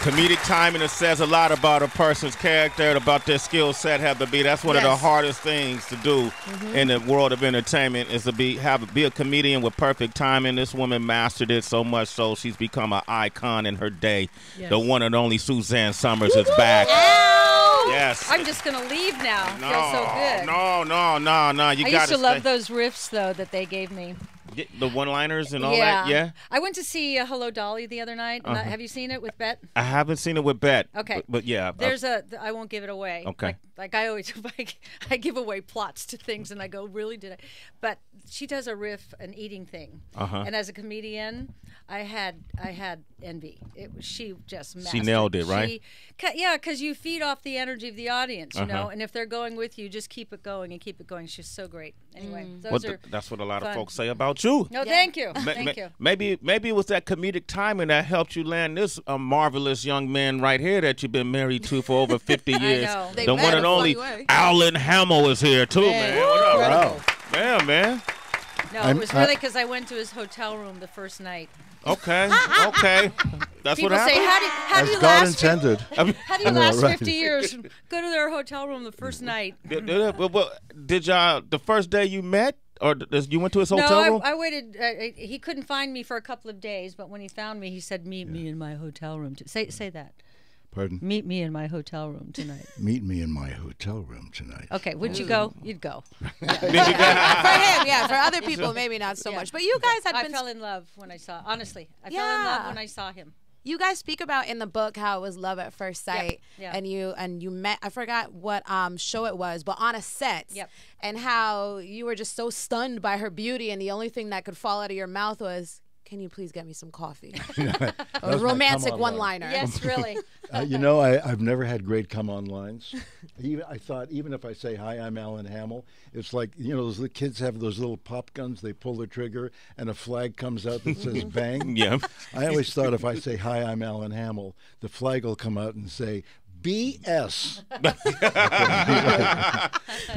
Comedic timing, it says a lot about a person's character and about their skill set. Have to be. That's one of the hardest things to do in the world of entertainment is to be a comedian with perfect timing. This woman mastered it so much so she's become an icon in her day. Yes. The one and only Suzanne Somers is back. Ow! Yes. I'm just gonna leave now. No, feels so good. No. I used to love those riffs though that they gave me. The one-liners and all that, yeah? I went to see Hello, Dolly the other night. Have you seen it with Bet? I haven't seen it with Bet. Okay. But yeah. There's I won't give it away. Okay. Like I always, I give away plots to things and I go, really, did I? But she does a riff, an eating thing. And as a comedian, I had envy. She just mastered. She nailed it, right? Yeah, because you feed off the energy of the audience, you know, and if they're going with you, just keep it going and keep it going. She's so great. Anyway, that's what a lot of folks say about you. No, thank you. Thank you. Maybe it was that comedic timing that helped you land this marvelous young man right here that you've been married to for over 50 years. I know. The one and only Alan Hamel is here too, man. What up? Wow. Yeah, man. No, it was really because I went to his hotel room the first night. Okay. That's People what happened. say, how do you God last? intended. How do you last 50 years? Go to their hotel room the first night. Did y'all the first day you met, or you went to his hotel room? No, I waited. He couldn't find me for a couple of days, but when he found me, he said, "Meet me in my hotel room." Say that. Pardon? Meet me in my hotel room tonight. Meet me in my hotel room tonight. Okay, would you go? You'd go. For him, yeah. For other people, maybe not so much. But you guys had I fell in love when I saw. Honestly, I fell in love when I saw him. You guys speak about in the book how it was love at first sight, and you met. I forgot what show it was, but on a set, and how you were just so stunned by her beauty, and the only thing that could fall out of your mouth was, "Can you please get me some coffee?" A romantic one-liner. Yes, really. I've never had great come-on lines. I thought even if I say, "Hi, I'm Alan Hamel," it's like, those little kids have those little pop guns. They pull the trigger, and a flag comes out that says "bang." Yeah. I always thought if I say, "Hi, I'm Alan Hamel," the flag will come out and say BS.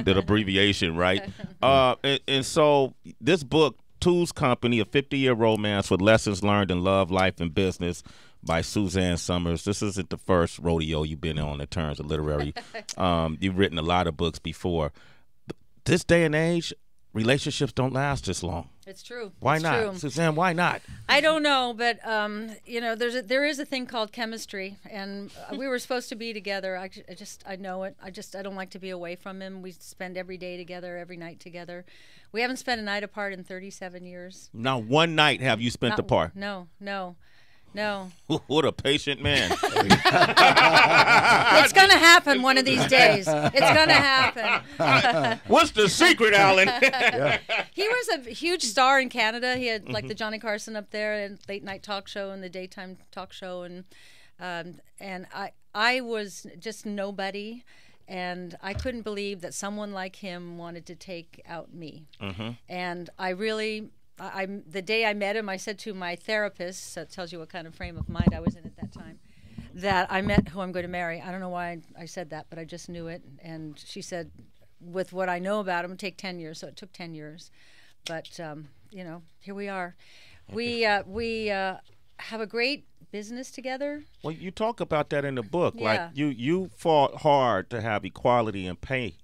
That abbreviation, right? And so this book, Two's Company, a 50-year romance with lessons learned in love, life, and business by Suzanne Somers. This isn't the first rodeo you've been on in terms of literary. You've written a lot of books before. This day and age, relationships don't last this long. It's true. Why it's not? True. Suzanne, why not? I don't know, but there is a thing called chemistry, and we were supposed to be together. I know it. I don't like to be away from him. We spend every day together, every night together. We haven't spent a night apart in 37 years. Not one night have you spent apart. No. What a patient man. It's going to happen one of these days. It's going to happen. What's the secret, Alan? He was a huge star in Canada. He had like the Johnny Carson up there and late night talk show and the daytime talk show. And I was just nobody. And I couldn't believe that someone like him wanted to take out me. And I really... the day I met him, I said to my therapist, so it tells you what kind of frame of mind I was in at that time, that I met who I'm going to marry. I don't know why I said that, but I just knew it. And she said, with what I know about him, it would take 10 years. So it took 10 years. But, here we are. We have a great business together. Well, you talk about that in the book. Like you fought hard to have equality in pay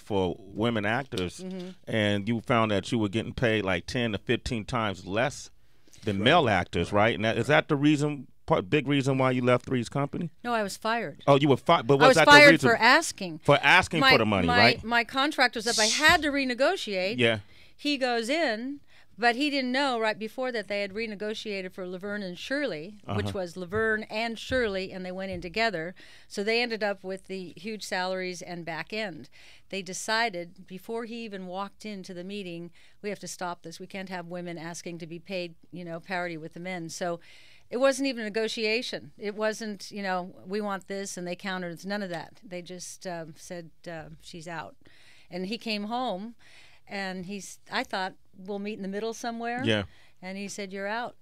for women actors, and you found that you were getting paid like 10 to 15 times less than male actors, right? And is that the reason? Big reason why you left Three's Company? No, I was fired. Oh, you were fired, but I was that fired the reason? for asking. For asking for the money, right? My contract was up. I had to renegotiate. Yeah. He goes in. But he didn't know right before that they had renegotiated for Laverne and Shirley, which was Laverne and Shirley, and they went in together. So they ended up with the huge salaries and back end. They decided before he even walked into the meeting, we have to stop this. We can't have women asking to be paid, parity with the men. So it wasn't even a negotiation. It wasn't, we want this, and they countered. It's none of that. They just said she's out. And he came home. And I thought, we'll meet in the middle somewhere. Yeah. And he said, you're out.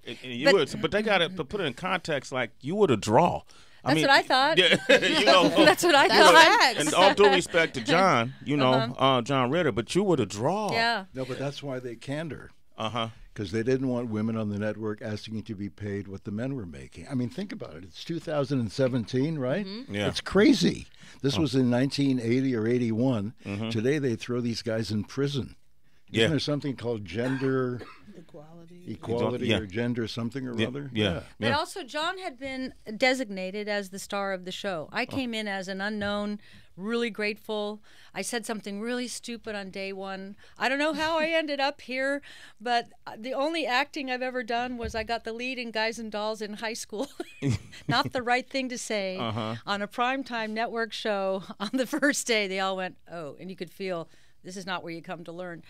But they got to put it in context, like you were the draw. That's what I thought. Yeah, that's what I thought. And all due respect to John, John Ritter, but you were the draw. Yeah. No, but that's why they canned her. because they didn't want women on the network asking to be paid what the men were making. I mean, think about it. It's 2017, right? Yeah. It's crazy. This was in 1980 or 81. Today they throw these guys in prison. Isn't there something called gender equality or gender something or other? Yeah. But also, John had been designated as the star of the show. I came in as an unknown, really grateful. I said something really stupid on day one. I don't know how I ended up here, but the only acting I've ever done was I got the lead in Guys and Dolls in high school. Not the right thing to say on a primetime network show on the first day. They all went, oh, and you could feel this is not where you come to learn.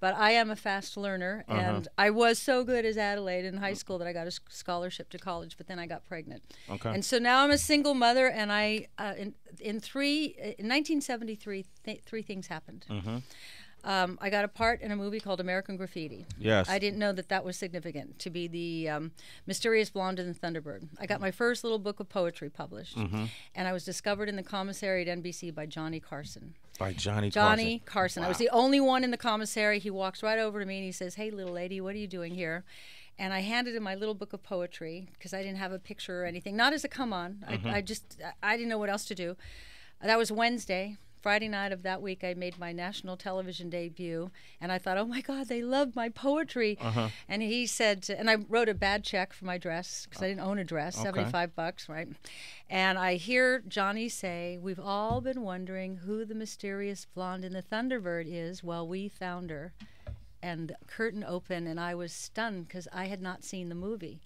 But I am a fast learner, and I was so good as Adelaide in high school that I got a scholarship to college, but then I got pregnant. Okay. And so now I'm a single mother, and in 1973, three things happened. I got a part in a movie called American Graffiti. Yes. I didn't know that was significant, to be the mysterious blonde in the Thunderbird. I got my first little book of poetry published, and I was discovered in the commissary at NBC by Johnny Carson. By Johnny Carson. Wow. I was the only one in the commissary. He walks right over to me and he says, "Hey, little lady, what are you doing here?" And I handed him my little book of poetry because I didn't have a picture or anything. Not as a come on. I didn't know what else to do. That was Wednesday. Friday night of that week, I made my national television debut, and I thought, oh my God, they love my poetry. And he said, and I wrote a bad check for my dress because I didn't own a dress, $75, right? And I hear Johnny say, "We've all been wondering who the mysterious blonde in the Thunderbird is. Well, we found her." And the curtain opened, and I was stunned because I had not seen the movie.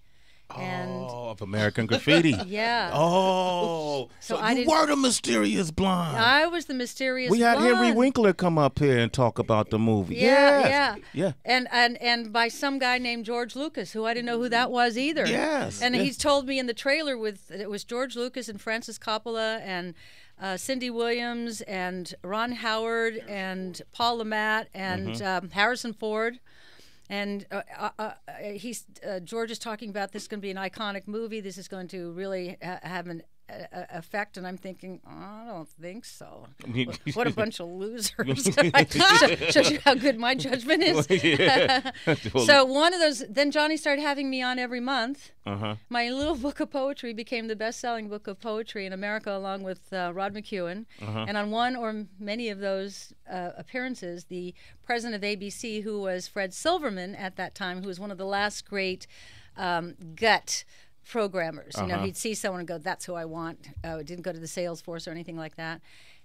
Of American Graffiti. Yeah. Oh, so you were the mysterious blonde. I was the mysterious blonde. We had blonde. Henry Winkler come up here and talk about the movie. Yeah. And by some guy named George Lucas, who I didn't know who that was either. Yes. And he's told me in the trailer it was George Lucas and Francis Coppola and Cindy Williams and Ron Howard and Paul Le Mat and Harrison Ford. And George is talking about this is going to be an iconic movie. This is going to really have an effect. And I'm thinking, I don't think so. What a bunch of losers. Shows you how good my judgment is. So one of those, then Johnny started having me on every month. My little book of poetry became the best-selling book of poetry in America, along with Rod McEwen. And on one or many of those appearances, the president of ABC, who was Fred Silverman at that time, who was one of the last great gut programmers. You know, he'd see someone and go, "That's who I want." Didn't go to the sales force or anything like that.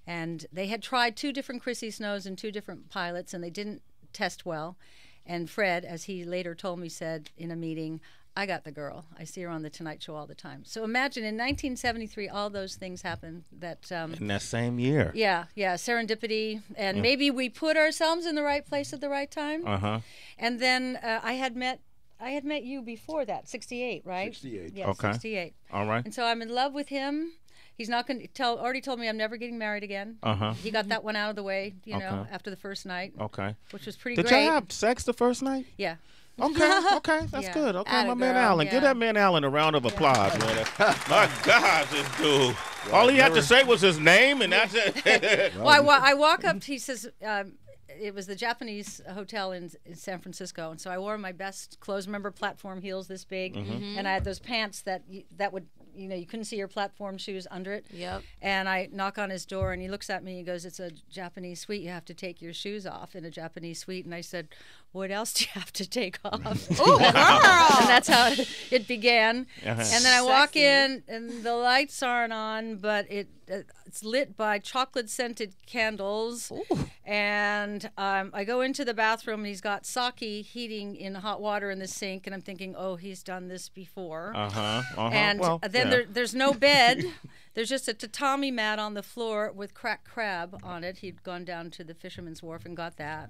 And they had tried 2 different Chrissy Snows and 2 different pilots, and they didn't test well. And Fred, as he later told me, said in a meeting, "I got the girl. I see her on the Tonight Show all the time." So imagine in 1973, all those things happened. That in that same year. Yeah, serendipity, and maybe we put ourselves in the right place at the right time. And then I had met you before that, 68, right? 68. Yeah, okay. 68. All right. And so I'm in love with him. He's not going to already told me I'm never getting married again. He got that one out of the way, you know, after the first night. Okay. Which was pretty great. Did y'all have sex the first night? Yeah. Okay, that's good. Okay, my man Alan. Give that man Alan a round of applause, man. My God, this dude. All he had to say was his name, and that's it. Well, I walk up, he says, it was the Japanese hotel in San Francisco, and so I wore my best clothes. Remember, platform heels this big, and I had those pants that would, you know, you couldn't see your platform shoes under it. Yep. And I knock on his door, and he looks at me. He goes, "It's a Japanese suite. You have to take your shoes off in a Japanese suite." And I said, "What else do you have to take off?" Ooh, girl! And that's how it began. And then I walk in, and the lights aren't on, but it's lit by chocolate-scented candles. Ooh. And I go into the bathroom, and he's got sake heating in hot water in the sink, and I'm thinking, oh, he's done this before. And then there's no bed. There's just a tatami mat on the floor with cracked crab on it. He'd gone down to the Fisherman's Wharf and got that.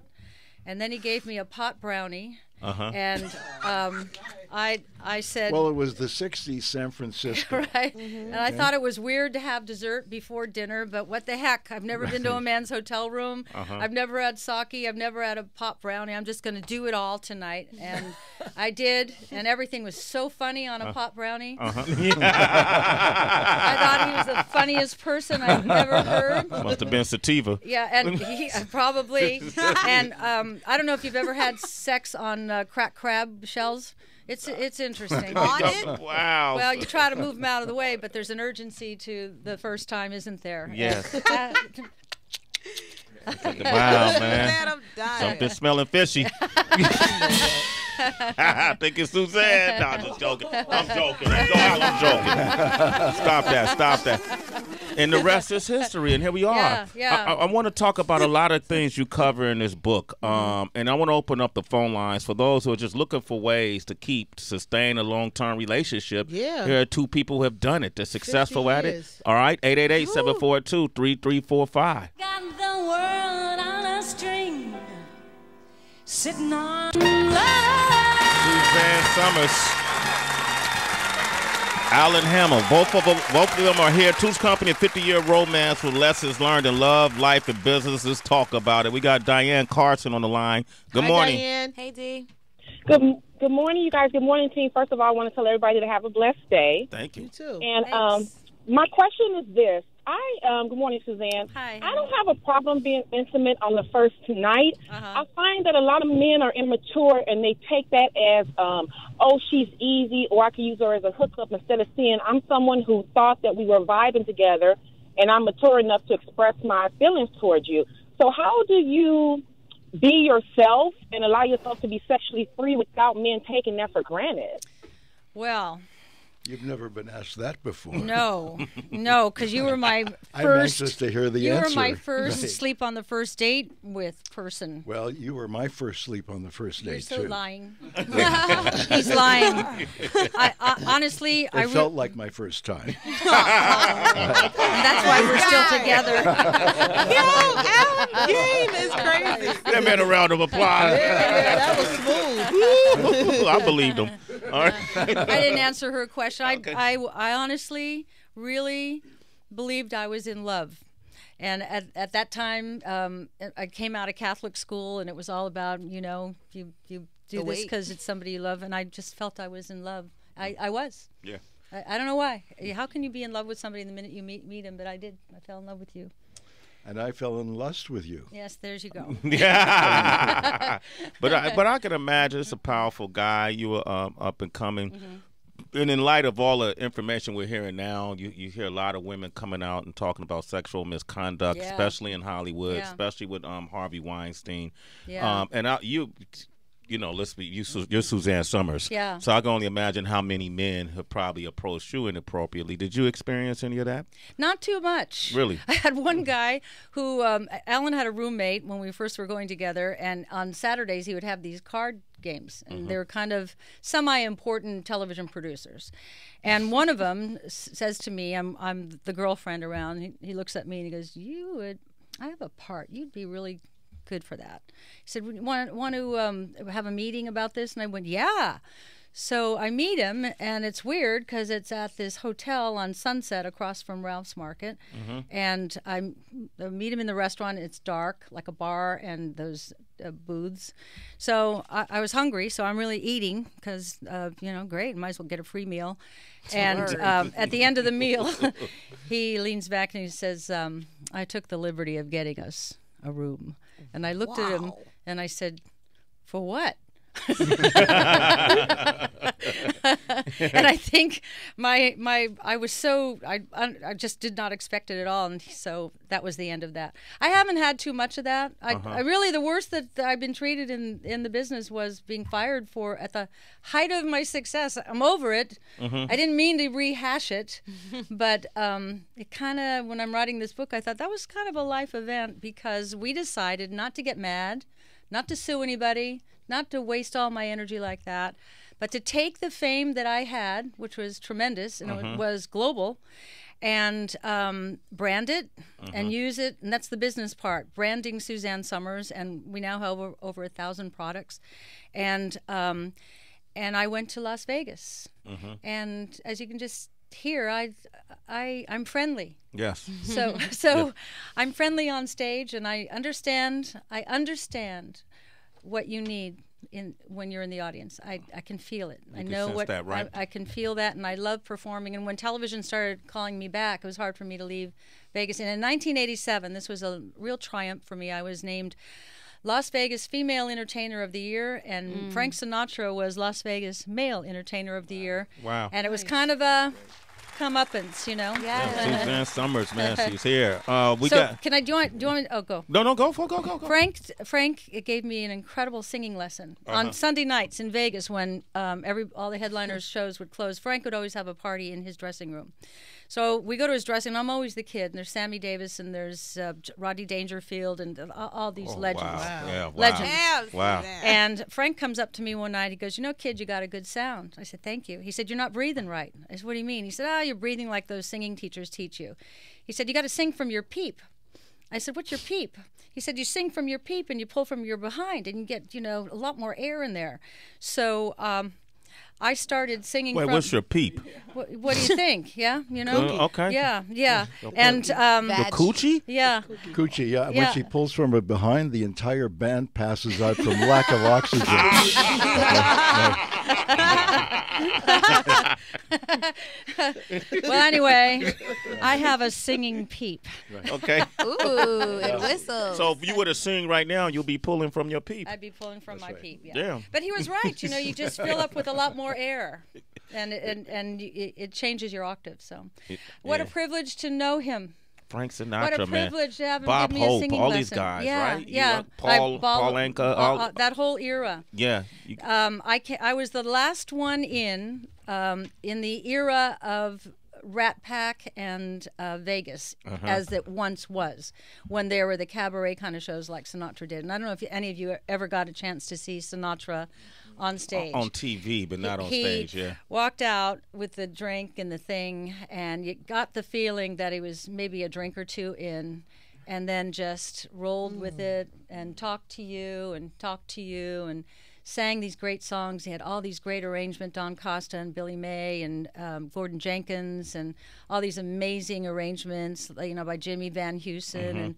And then he gave me a pot brownie. And I said. Well, it was the '60s San Francisco. Right. And I thought it was weird to have dessert before dinner, but what the heck? I've never been to a man's hotel room. I've never had sake. I've never had a pop brownie. I'm just going to do it all tonight. And I did, and everything was so funny on a pop brownie. I thought he was the funniest person I've ever heard. Must have been sativa. Yeah, and he probably. And I don't know if you've ever had sex on cracked crab shells. It's interesting. On it? Wow. Well, you try to move them out of the way, but there's an urgency to the first time, isn't there? Yes. Wow, Man, man. I'm dying. Something smelling fishy. I think it's Suzanne. No, I'm just joking. I'm joking. I'm joking. Stop that. And the rest is history, and here we are. Yeah. I want to talk about a lot of things you cover in this book, and I want to open up the phone lines for those who are just looking for ways to sustain a long-term relationship. Yeah. Here are two people who have done it. They're successful at it. years. All right, 888-742-3345. Got the world on a string, sitting on love. Suzanne Somers, Alan Hamel, both of them are here. Two's Company, a 50-year romance with lessons learned in love, life, and business. Let's talk about it. We got Diane Carson on the line. Good Hi, morning. Diane. Hey, D. Good morning, you guys. Good morning, team. First of all, I want to tell everybody to have a blessed day. Thank You you. too. And Thanks. my question is this. Good morning, Suzanne. Hi. I don't have a problem being intimate on the first night. I find that a lot of men are immature and they take that as, oh, she's easy, or I can use her as a hookup instead of seeing I'm someone who thought that we were vibing together and I'm mature enough to express my feelings towards you. So how do you be yourself and allow yourself to be sexually free without men taking that for granted? Well, You've never been asked that before. no, because you were my I'm first. anxious to hear the you answer. were my first Right. sleep on the first date with person. Well, you were my first sleep on the first You're date, so too. lying. He's lying. I honestly, It felt like my first time. that's why we're still together. Alan game is crazy. Give me a round of applause. Yeah, that was smooth. I believed him. All right. I didn't answer her question. I honestly really believed I was in love. And at that time, I came out of Catholic school, and it was all about, you do this weight. because it's somebody you love. And I just felt I was in love. I was. Yeah. I don't know why. How can you be in love with somebody the minute you meet him? But I did. I fell in love with you. And I fell in lust with you. Yes, there you go. Yeah. but I can imagine it's a powerful guy. You were up and coming. And in light of all the information we're hearing now, you hear a lot of women coming out and talking about sexual misconduct, Yeah. especially in Hollywood, Yeah. especially with Harvey Weinstein. Yeah. And you're Suzanne Somers. Yeah. So I can only imagine how many men have probably approached you inappropriately. Did you experience any of that? Not too much. Really? I had one guy who, Alan had a roommate when we first were going together, and on Saturdays he would have these card games, and they were kind of semi-important television producers. And one of them says to me, I'm the girlfriend around, he looks at me and he goes, I have a part, you'd be really good for that. He said, want to have a meeting about this? And I went, yeah. So I meet him, and it's weird because it's at this hotel on Sunset across from Ralph's Market. And I meet him in the restaurant. It's dark, like a bar, and those booths. So I was hungry, so I'm really eating because, great, might as well get a free meal. And at the end of the meal, he leans back and he says, I took the liberty of getting us a room. And I looked at him and I said, for what? And I think I just did not expect it at all, and so that was the end of that. I haven't had too much of that. I really, the worst that I've been treated in the business was being fired for at the height of my success. I'm over it. I didn't mean to rehash it, but it kind of, when I'm writing this book, I thought that was kind of a life event because we decided not to get mad, not to sue anybody, not to waste all my energy like that, but to take the fame that I had, which was tremendous, and it was global, and brand it and use it. And that's the business part, branding Suzanne Somers. And we now have over 1,000 products. And I went to Las Vegas. And as you can just hear, I'm friendly. Yes. So I'm friendly on stage, and I understand what you need when you're in the audience. I can feel it. I know what that, right? I can feel that, and I love performing. And when television started calling me back, it was hard for me to leave Vegas. And in 1987, this was a real triumph for me. I was named Las Vegas Female Entertainer of the Year, and Frank Sinatra was Las Vegas Male Entertainer of the Year. Wow. And it was kind of a comeuppance, you know. Yeah, Suzanne Somers, man, she's here. Do you want me? Oh, go. No, go. Frank gave me an incredible singing lesson on Sunday nights in Vegas when all the headliners' shows would close. Frank would always have a party in his dressing room. So we go to his dressing room. I'm always the kid. And there's Sammy Davis, and there's Rodney Dangerfield, and all these legends. Wow. Yeah, wow. Legends. Wow. And Frank comes up to me one night. He goes, kid, you got a good sound. I said, thank you. He said, you're not breathing right. I said, what do you mean? He said, you're breathing like those singing teachers teach you. He said, you got to sing from your peep. I said, what's your peep? He said, you sing from your peep and you pull from your behind, and you get, a lot more air in there. So I started singing. Wait, what's your peep? What do you think? Yeah, Okay. Yeah. And the coochie? Yeah. Coochie, yeah. When she pulls from her behind, the entire band passes out from lack of oxygen. Well, anyway, I have a singing peep. Right. Okay. Ooh, it whistles. So if you were to sing right now, you'll be pulling from your peep. I'd be pulling from my peep, yeah. Yeah. But he was right. You just fill up with a lot more air, and it changes your octave. So, what a privilege to know him. Frank Sinatra, what a privilege to have him Bob give me a Hope, singing all lesson. these guys, yeah, right? Yeah, Paul Anka, that whole era. Yeah. I was the last one in the era of Rat Pack and Vegas, as it once was, when there were the cabaret kind of shows like Sinatra did. And I don't know if any of you ever got a chance to see Sinatra on stage. On TV, but not on stage, yeah. He walked out with the drink and the thing, and you got the feeling that he was maybe a drink or two in, and then just rolled with it and talked to you and sang these great songs. He had all these great arrangements, Don Costa and Billy May and Gordon Jenkins, and all these amazing arrangements, by Jimmy Van Heusen.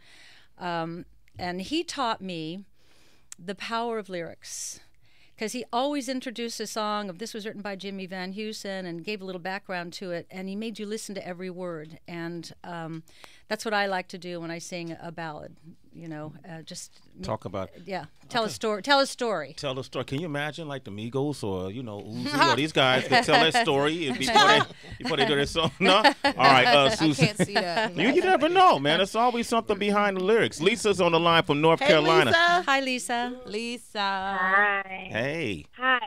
And he taught me the power of lyrics, because he always introduced a song of this was written by Jimmy Van Heusen and gave a little background to it, and he made you listen to every word. And that's what I like to do when I sing a ballad. Just talk about tell a story. Tell a story. Tell the story. Can you imagine like the Migos or Uzi or these guys could tell that story before they do their song? No. All right, Susan. I can't see that. You never know, man. There's always something behind the lyrics. Lisa's on the line from North Carolina. Lisa. Hi, Lisa. Lisa. Hi. Hey. Hi.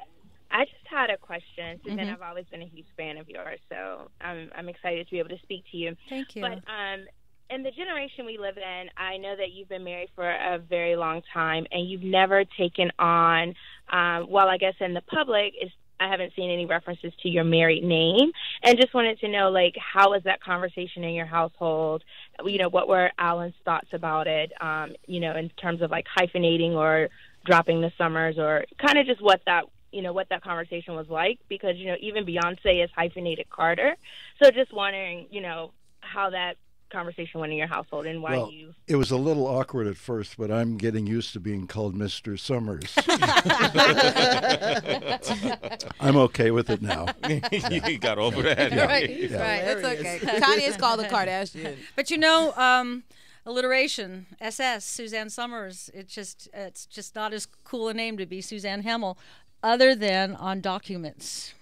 I just had a question. Suzanne, I've always been a huge fan of yours, so I'm excited to be able to speak to you. Thank you. But in the generation we live in, I know that you've been married for a very long time, and you've never taken on, I guess in the public, I haven't seen any references to your married name, and just wanted to know, how was that conversation in your household? What were Alan's thoughts about it, in terms of, hyphenating or dropping the Summers, or kind of just what that conversation was like, because, even Beyonce is hyphenated Carter. So just wondering, how that conversation went in your household and why you... It was a little awkward at first, but I'm getting used to being called Mr. Summers. I'm okay with it now. You got over that. Yeah. Right. It's okay. Kanye's called a Kardashian. But alliteration, SS, Suzanne Somers, it's just not as cool a name to be Suzanne Hamel, other than on documents.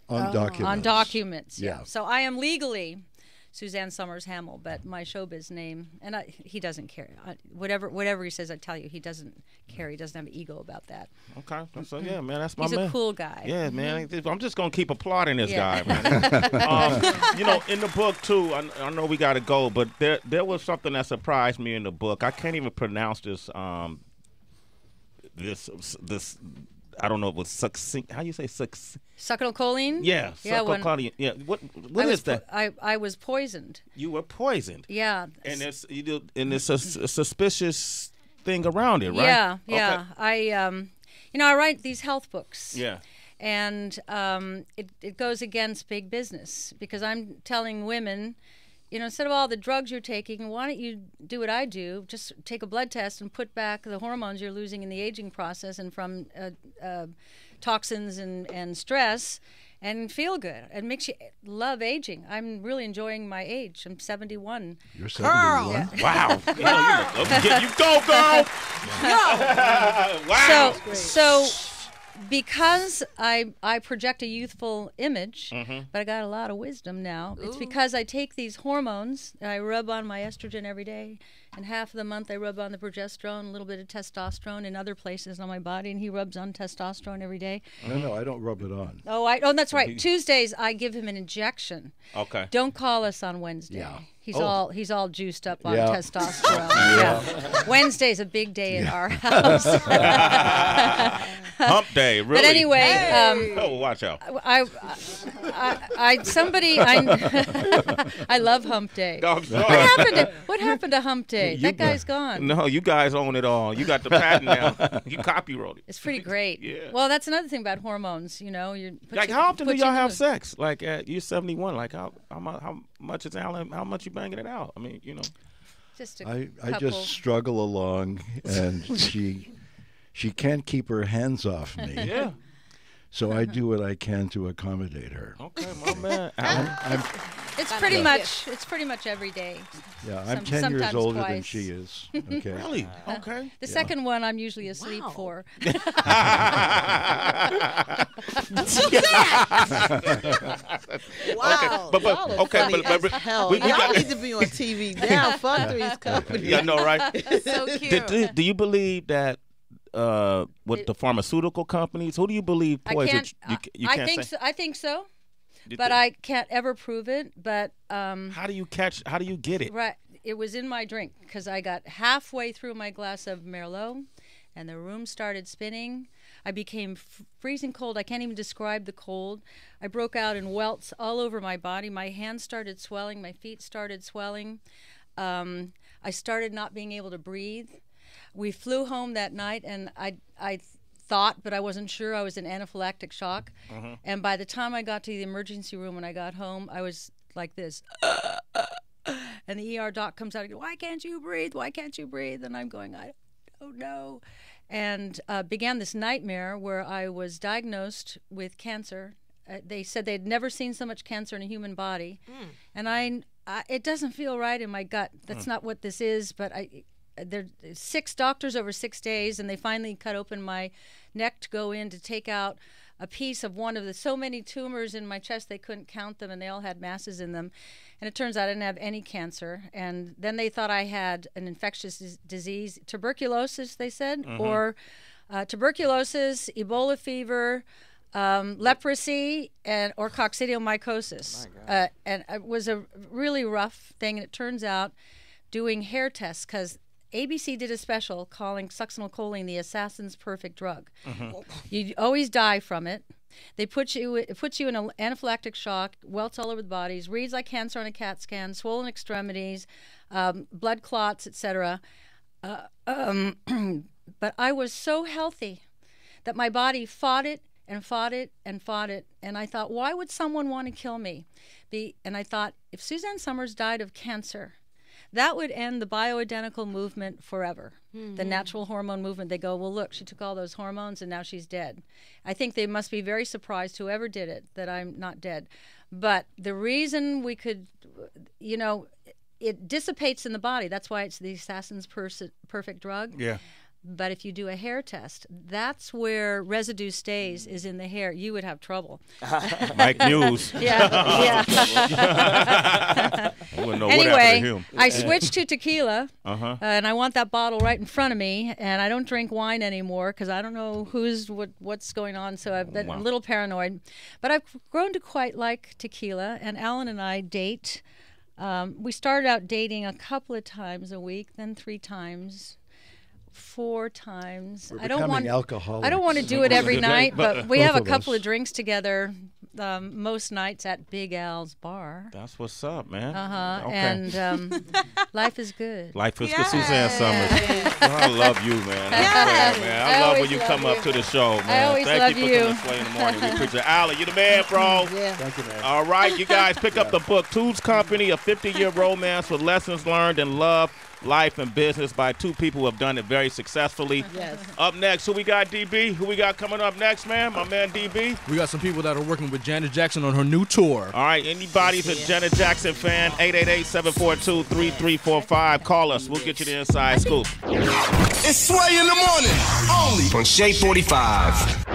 On documents. Yeah. So I am legally Suzanne Somers Hamel, but my showbiz name, and he doesn't care. Whatever he says, I tell you, he doesn't care. He doesn't have an ego about that. Okay. So, yeah, man, that's my man. He's a cool guy. Yeah, man. I'm just going to keep applauding this guy, man. In the book, too, I know we got to go, but there was something that surprised me in the book. I can't even pronounce this, this I don't know if it was succinct. How do you say succinct? Succinylcholine? Yeah, succinylcholine. Yeah. What is that? I was poisoned. You were poisoned. Yeah. And it's a suspicious thing around it, right? Yeah. Okay. I write these health books. Yeah. And it goes against big business, because I'm telling women, you know, instead of all the drugs you're taking, why don't you do what I do? Just take a blood test and put back the hormones you're losing in the aging process and from toxins and stress, and feel good. It makes you love aging. I'm really enjoying my age. I'm 71. You're 71? Yeah. Wow. You go, girl. Wow. So because I project a youthful image, but I got a lot of wisdom now. It's because I take these hormones, and I rub on my estrogen every day, and half of the month I rub on the progesterone, a little bit of testosterone in other places on my body, and he rubs on testosterone every day. No, I don't rub it on. Oh, that's right. Tuesdays I give him an injection. Okay. Don't call us on Wednesday. Yeah. He's all juiced up on Yeah. testosterone. Yeah. Wednesday's a big day in our house. Hump day, really. But anyway, oh, watch out. I love Hump Day. Oh, What happened to Hump Day? That guy's gone. No, you guys own it all. You got the patent now. You copyright it. It's pretty great. Yeah. Well, that's another thing about hormones. You know, How often do y'all have sex? Like you're 71. Like how much is Alan? How much you banging it out? I mean, you know. Just a I couple. just struggle along, and she can't keep her hands off me. Yeah. So I do what I can to accommodate her. Okay, my man. It's pretty much every day. Yeah, I'm 10 years sometimes older than twice. she is. Okay. Really? Okay. The second one I'm usually asleep for. Wow. But Y'all are okay, funny but as hell. we Y'all got- need to be on TV now. Fuck Three's Company. Yeah, I know, right? So cute. Do you believe that with the pharmaceutical companies, who do you believe I poison? can't. You I can't think say. so. I think so, but I can't ever prove it. But How do you get it? right, it was in my drink, because I got halfway through my glass of Merlot, and the room started spinning. I became freezing cold. I can't even describe the cold. I broke out in welts all over my body. My hands started swelling. My feet started swelling. I started not being able to breathe. We flew home that night, and I thought, but I wasn't sure, I was in anaphylactic shock. And by the time I got to the emergency room when I got home, I was like this. And the ER doc comes out and goes, "Why can't you breathe? Why can't you breathe?" And I'm going, "I don't know." And began this nightmare where I was diagnosed with cancer. They said they'd never seen so much cancer in a human body. And it doesn't feel right in my gut. That's not what this is, but there 6 doctors over 6 days, and they finally cut open my neck to go in to take out a piece of one of the so many tumors in my chest they couldn't count them, and they all had masses in them. And it turns out I didn't have any cancer. And then they thought I had an infectious disease, tuberculosis, they said, or tuberculosis, Ebola fever, leprosy, or coccidiomycosis. And it was a really rough thing. And it turns out, doing hair tests, because ABC did a special calling succinylcholine the assassin's perfect drug. You always die from it. It puts you in an anaphylactic shock, welts all over the bodies, reads like cancer on a CAT scan, swollen extremities, blood clots, etc. But I was so healthy that my body fought it and fought it and fought it. And I thought, why would someone want to kill me? And I thought, if Suzanne Somers died of cancer, that would end the bioidentical movement forever. The natural hormone movement. They go, well, look, she took all those hormones and now she's dead. I think they must be very surprised, whoever did it, that I'm not dead. But the reason we could, it dissipates in the body. That's why it's the assassin's perfect drug. Yeah. But if you do a hair test, that's where residue stays, is in the hair. You would have trouble. Mike News. Yeah. I wouldn't know what happened to Anyway, him. I switched to tequila, and I want that bottle right in front of me. And I don't drink wine anymore because I don't know what's going on. So I've been a little paranoid. But I've grown to quite like tequila. And Alan and I date. We started out dating a couple of times a week, then 3 times. 4 times. We're I don't want alcoholics. I don't want to do it every night, but we have a couple of drinks together, most nights at Big Al's bar. That's what's up, man. Okay. And life is good. Life is good, Suzanne Somers. I love you, man. I love when you come up to the show, man. I always love you. Thank you for coming to Sway in the Morning. We appreciate it. Alan, you the man, bro. Yeah. Thank you, man. All right, you guys pick up the book, Two's Company, a 50-year romance with lessons learned in love, life, and business by two people who have done it very successfully. Yes. Up next, who we got, DB? Who we got coming up next, man? My man, DB. We got some people that are working with Janet Jackson on her new tour. All right, anybody's a Janet Jackson fan, 888-742-3345. Call us. We'll get you the inside scoop. It's Sway in the Morning, only on Shade 45.